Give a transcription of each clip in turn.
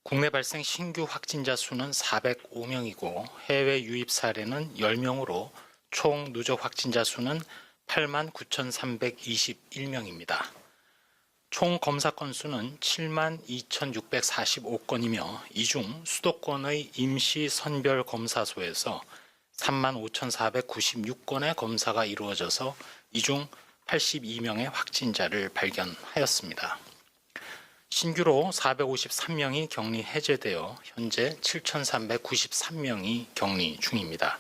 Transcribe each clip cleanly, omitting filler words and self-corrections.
국내 발생 신규 확진자 수는 405명이고 해외 유입 사례는 10명으로 총 누적 확진자 수는 89,321명입니다. 총 검사 건수는 72,645건이며 이 중 수도권의 임시 선별 검사소에서 35,496건의 검사가 이루어져서 이 중 82명의 확진자를 발견하였습니다. 신규로 453명이 격리 해제되어 현재 7,393명이 격리 중입니다.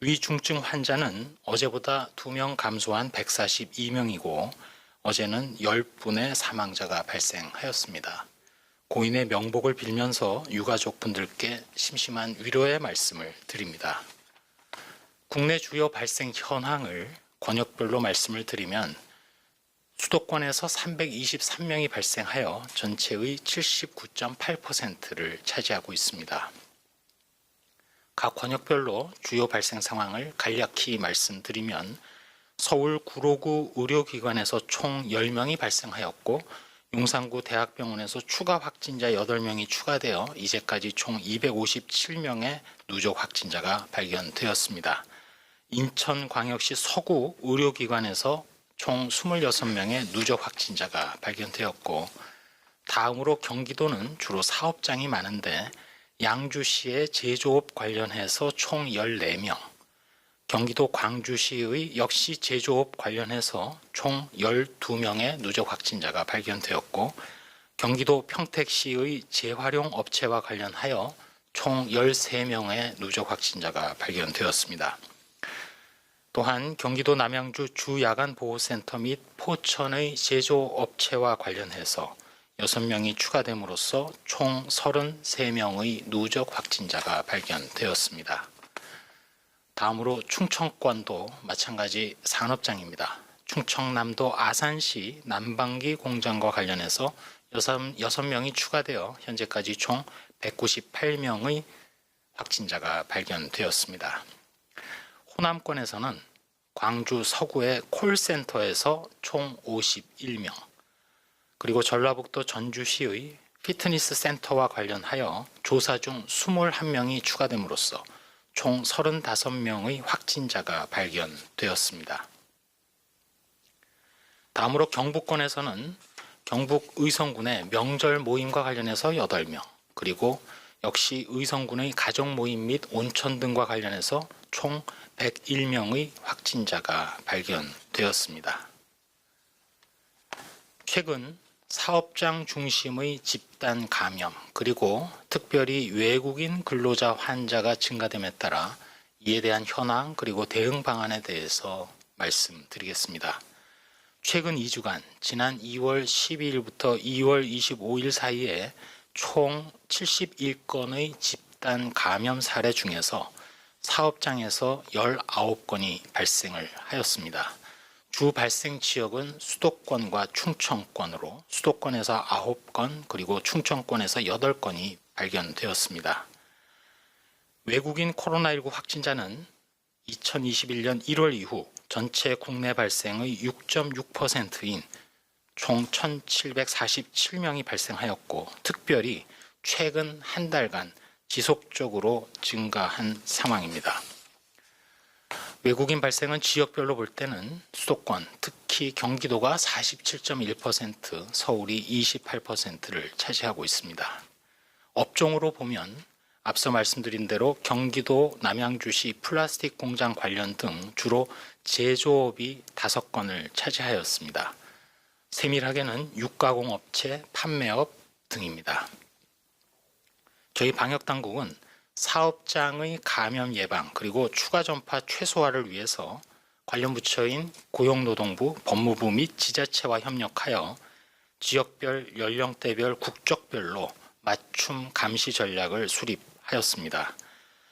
위중증 환자는 어제보다 2명 감소한 142명이고 어제는 10분의 사망자가 발생하였습니다. 고인의 명복을 빌면서 유가족분들께 심심한 위로의 말씀을 드립니다. 국내 주요 발생 현황을 권역별로 말씀을 드리면 수도권에서 323명이 발생하여 전체의 79.8%를 차지하고 있습니다. 각 권역별로 주요 발생 상황을 간략히 말씀드리면 서울 구로구 의료기관에서 총 10명이 발생하였고 용산구 대학병원에서 추가 확진자 8명이 추가되어 이제까지 총 257명의 누적 확진자가 발견되었습니다. 인천광역시 서구 의료기관에서 총 26명의 누적 확진자가 발견되었고 다음으로 경기도는 주로 사업장이 많은데 양주시의 제조업 관련해서 총 14명, 경기도 광주시의 역시 제조업 관련해서 총 12명의 누적 확진자가 발견되었고 경기도 평택시의 재활용 업체와 관련하여 총 13명의 누적 확진자가 발견되었습니다. 또한 경기도 남양주 주야간보호센터 및 포천의 제조업체와 관련해서 6명이 추가됨으로써 총 33명의 누적 확진자가 발견되었습니다. 다음으로 충청권도 마찬가지 산업장입니다. 충청남도 아산시 난방기 공장과 관련해서 6명이 추가되어 현재까지 총 198명의 확진자가 발견되었습니다. 호남권에서는 광주 서구의 콜센터에서 총 51명, 그리고 전라북도 전주시의 피트니스 센터와 관련하여 조사 중 21명이 추가됨으로써 총 35명의 확진자가 발견되었습니다. 다음으로 경북권에서는 경북 의성군의 명절 모임과 관련해서 8명, 그리고 역시 의성군의 가족 모임 및 온천 등과 관련해서 총 101명의 확진자가 발견되었습니다. 최근 사업장 중심의 집단 감염 그리고 특별히 외국인 근로자 환자가 증가됨에 따라 이에 대한 현황 그리고 대응 방안에 대해서 말씀드리겠습니다. 최근 2주간 지난 2월 12일부터 2월 25일 사이에 총 71건의 집단 감염 사례 중에서 사업장에서 19건이 발생을 하였습니다. 주 발생 지역은 수도권과 충청권으로 수도권에서 9건 그리고 충청권에서 8건이 발견되었습니다. 외국인 코로나19 확진자는 2021년 1월 이후 전체 국내 발생의 6.6%인 총 1,747명이 발생하였고 특별히 최근 한 달간 지속적으로 증가한 상황입니다. 외국인 발생은 지역별로 볼 때는 수도권, 특히 경기도가 47.1%, 서울이 28%를 차지하고 있습니다. 업종으로 보면 앞서 말씀드린 대로 경기도 남양주시 플라스틱 공장 관련 등 주로 제조업이 5건을 차지하였습니다. 세밀하게는 육가공업체, 판매업 등입니다. 저희 방역당국은 사업장의 감염 예방 그리고 추가 전파 최소화를 위해서 관련 부처인 고용노동부, 법무부 및 지자체와 협력하여 지역별, 연령대별, 국적별로 맞춤 감시 전략을 수립하였습니다.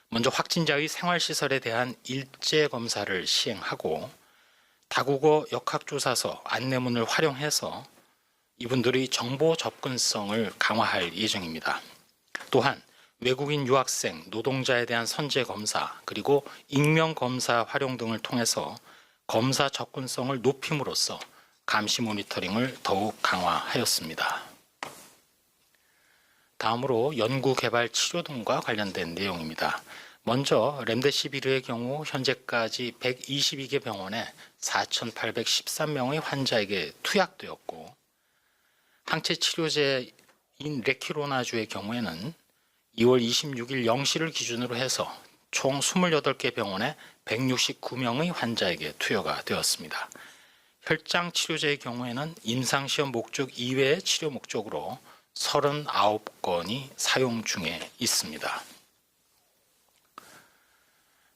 먼저 확진자의 생활시설에 대한 일제 검사를 시행하고 다국어 역학조사서 안내문을 활용해서 이분들의 정보 접근성을 강화할 예정입니다. 또한 외국인 유학생, 노동자에 대한 선제 검사, 그리고 익명 검사 활용 등을 통해서 검사 접근성을 높임으로써 감시 모니터링을 더욱 강화하였습니다. 다음으로 연구 개발 치료 등과 관련된 내용입니다. 먼저 렘데시비르의 경우 현재까지 122개 병원에 4,813명의 환자에게 투약되었고, 항체 치료제인 레키로나주의 경우에는 2월 26일 0시를 기준으로 해서 총 28개 병원에 169명의 환자에게 투여가 되었습니다. 혈장 치료제의 경우에는 임상시험 목적 이외의 치료 목적으로 39건이 사용 중에 있습니다.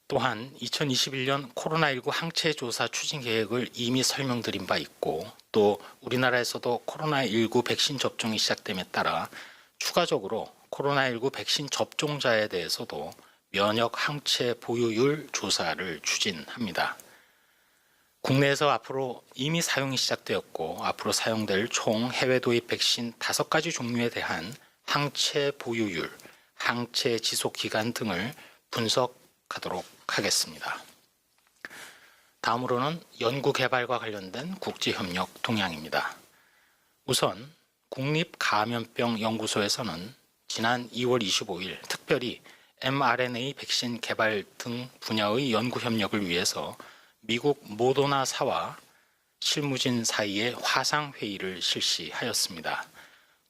또한 2021년 코로나19 항체 조사 추진 계획을 이미 설명드린 바 있고, 또 우리나라에서도 코로나19 백신 접종이 시작됨에 따라 추가적으로 코로나19 백신 접종자에 대해서도 면역 항체 보유율 조사를 추진합니다. 국내에서 앞으로 이미 사용이 시작되었고 앞으로 사용될 총 해외 도입 백신 5가지 종류에 대한 항체 보유율, 항체 지속 기간 등을 분석하도록 하겠습니다. 다음으로는 연구 개발과 관련된 국제협력 동향입니다. 우선 국립감염병연구소에서는 지난 2월 25일 특별히 mRNA 백신 개발 등 분야의 연구 협력을 위해서 미국 모더나사와 실무진 사이의 화상회의를 실시하였습니다.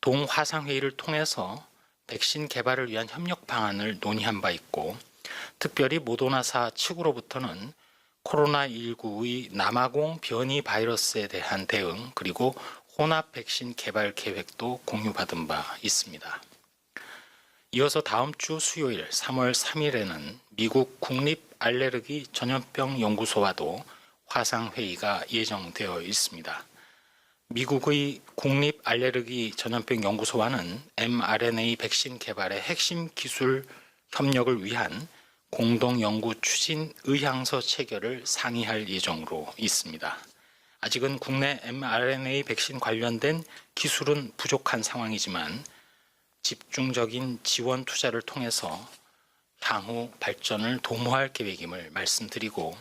동화상회의를 통해서 백신 개발을 위한 협력 방안을 논의한 바 있고, 특별히 모더나사 측으로부터는 코로나19의 남아공 변이 바이러스에 대한 대응 그리고 혼합 백신 개발 계획도 공유받은 바 있습니다. 이어서 다음 주 수요일 3월 3일에는 미국 국립알레르기 전염병 연구소와도 화상회의가 예정되어 있습니다. 미국의 국립알레르기 전염병 연구소와는 mRNA 백신 개발의 핵심 기술 협력을 위한 공동 연구 추진 의향서 체결을 상의할 예정으로 있습니다. 아직은 국내 mRNA 백신 관련된 기술은 부족한 상황이지만 집중적인 지원 투자를 통해서 향후 발전을 도모할 계획임을 말씀드리고,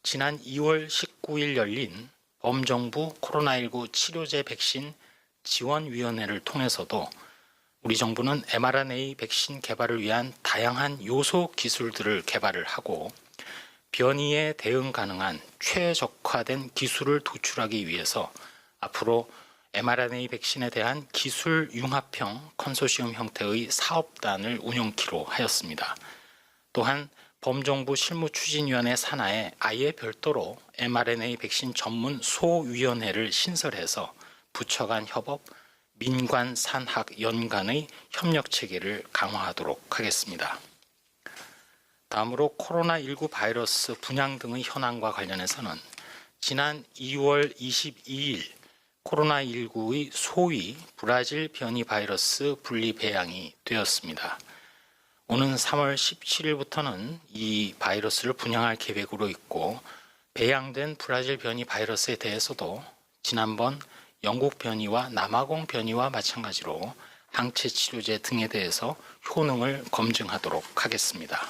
지난 2월 19일 열린 범정부 코로나19 치료제 백신 지원위원회를 통해서도 우리 정부는 mRNA 백신 개발을 위한 다양한 요소 기술들을 개발을 하고 변이에 대응 가능한 최적화된 기술을 도출하기 위해서 앞으로 mRNA 백신에 대한 기술 융합형 컨소시엄 형태의 사업단을 운영키로 하였습니다. 또한 범정부 실무추진위원회 산하에 아예 별도로 mRNA 백신 전문 소위원회를 신설해서 부처 간 협업, 민관 산학 연간의 협력 체계를 강화하도록 하겠습니다. 다음으로 코로나19 바이러스 분양 등의 현황과 관련해서는 지난 2월 22일 코로나19의 소위 브라질 변이 바이러스 분리 배양이 되었습니다. 오는 3월 17일부터는 이 바이러스를 분양할 계획으로 있고, 배양된 브라질 변이 바이러스에 대해서도 지난번 영국 변이와 남아공 변이와 마찬가지로 항체 치료제 등에 대해서 효능을 검증하도록 하겠습니다.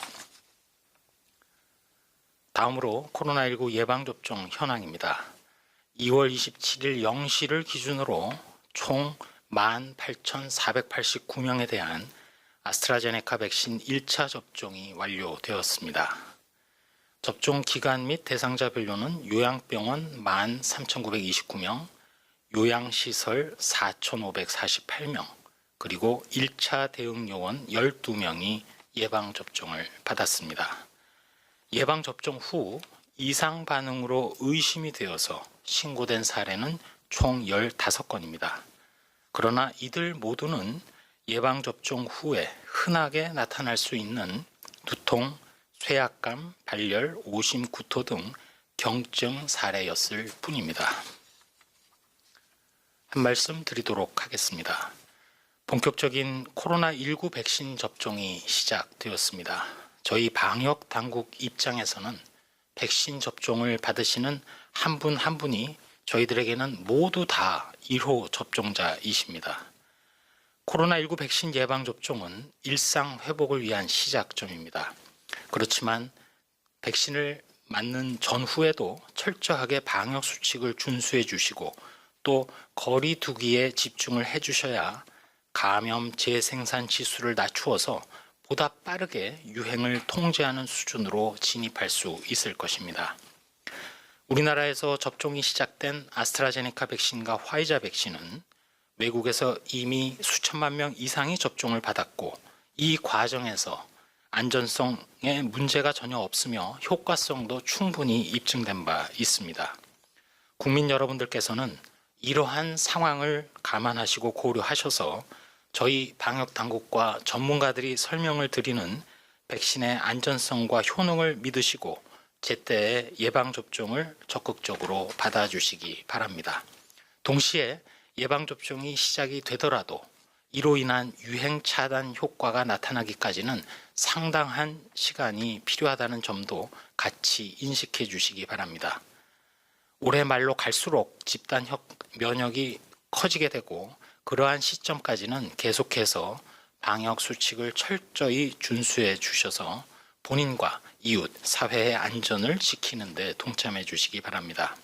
다음으로 코로나19 예방접종 현황입니다. 2월 27일 0시를 기준으로 총 18,489명에 대한 아스트라제네카 백신 1차 접종이 완료되었습니다. 접종 기간 및 대상자별로는 요양병원 13,929명, 요양시설 4,548명, 그리고 1차 대응요원 12명이 예방접종을 받았습니다. 예방접종 후 이상 반응으로 의심이 되어서 신고된 사례는 총 15건입니다. 그러나 이들 모두는 예방접종 후에 흔하게 나타날 수 있는 두통, 쇠약감, 발열, 오심, 구토 등 경증 사례였을 뿐입니다. 한 말씀 드리도록 하겠습니다. 본격적인 코로나19 백신 접종이 시작되었습니다. 저희 방역 당국 입장에서는 백신 접종을 받으시는 한 분 한 분이 저희들에게는 모두 다 1호 접종자이십니다. 코로나19 백신 예방접종은 일상 회복을 위한 시작점입니다. 그렇지만 백신을 맞는 전후에도 철저하게 방역 수칙을 준수해 주시고 또 거리 두기에 집중을 해 주셔야 감염 재생산 지수를 낮추어서 보다 빠르게 유행을 통제하는 수준으로 진입할 수 있을 것입니다. 우리나라에서 접종이 시작된 아스트라제네카 백신과 화이자 백신은 외국에서 이미 수천만 명 이상이 접종을 받았고 이 과정에서 안전성에 문제가 전혀 없으며 효과성도 충분히 입증된 바 있습니다. 국민 여러분들께서는 이러한 상황을 감안하시고 고려하셔서 저희 방역당국과 전문가들이 설명을 드리는 백신의 안전성과 효능을 믿으시고 제때에 예방접종을 적극적으로 받아주시기 바랍니다. 동시에 예방접종이 시작이 되더라도 이로 인한 유행 차단 효과가 나타나기까지는 상당한 시간이 필요하다는 점도 같이 인식해 주시기 바랍니다. 올해 말로 갈수록 집단 면역이 커지게 되고 그러한 시점까지는 계속해서 방역 수칙을 철저히 준수해 주셔서 본인과 이웃, 사회의 안전을 지키는 데 동참해 주시기 바랍니다.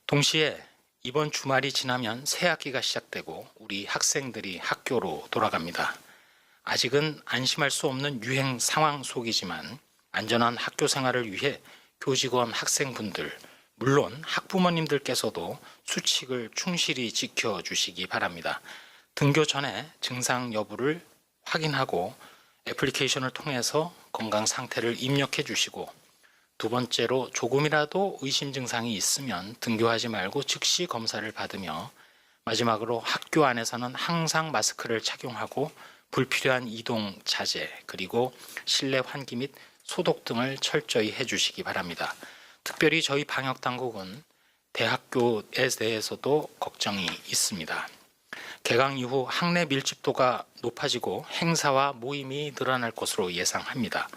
동시에 이번 주말이 지나면 새 학기가 시작되고 우리 학생들이 학교로 돌아갑니다. 아직은 안심할 수 없는 유행 상황 속이지만 안전한 학교 생활을 위해 교직원 학생분들, 물론 학부모님들께서도 수칙을 충실히 지켜주시기 바랍니다. 등교 전에 증상 여부를 확인하고 애플리케이션을 통해서 건강 상태를 입력해 주시고 두 번째로 조금이라도 의심 증상이 있으면 등교하지 말고 즉시 검사를 받으며 마지막으로 학교 안에서는 항상 마스크를 착용하고 불필요한 이동 자제 그리고 실내 환기 및 소독 등을 철저히 해주시기 바랍니다. 특별히 저희 방역당국은 대학교에 대해서도 걱정이 있습니다. 개강 이후 학내 밀집도가 높아지고 행사와 모임이 늘어날 것으로 예상합니다.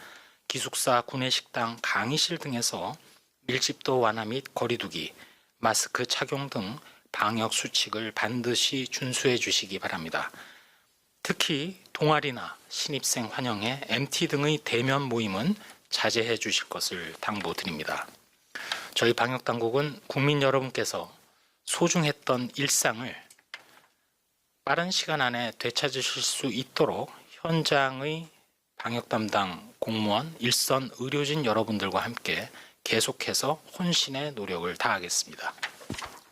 기숙사, 구내식당, 강의실 등에서 밀집도 완화 및 거리두기, 마스크 착용 등 방역 수칙을 반드시 준수해 주시기 바랍니다. 특히 동아리나 신입생 환영회, MT 등의 대면 모임은 자제해 주실 것을 당부드립니다. 저희 방역당국은 국민 여러분께서 소중했던 일상을 빠른 시간 안에 되찾으실 수 있도록 현장의 방역 담당 공무원, 일선 의료진 여러분들과 함께 계속해서 혼신의 노력을 다하겠습니다.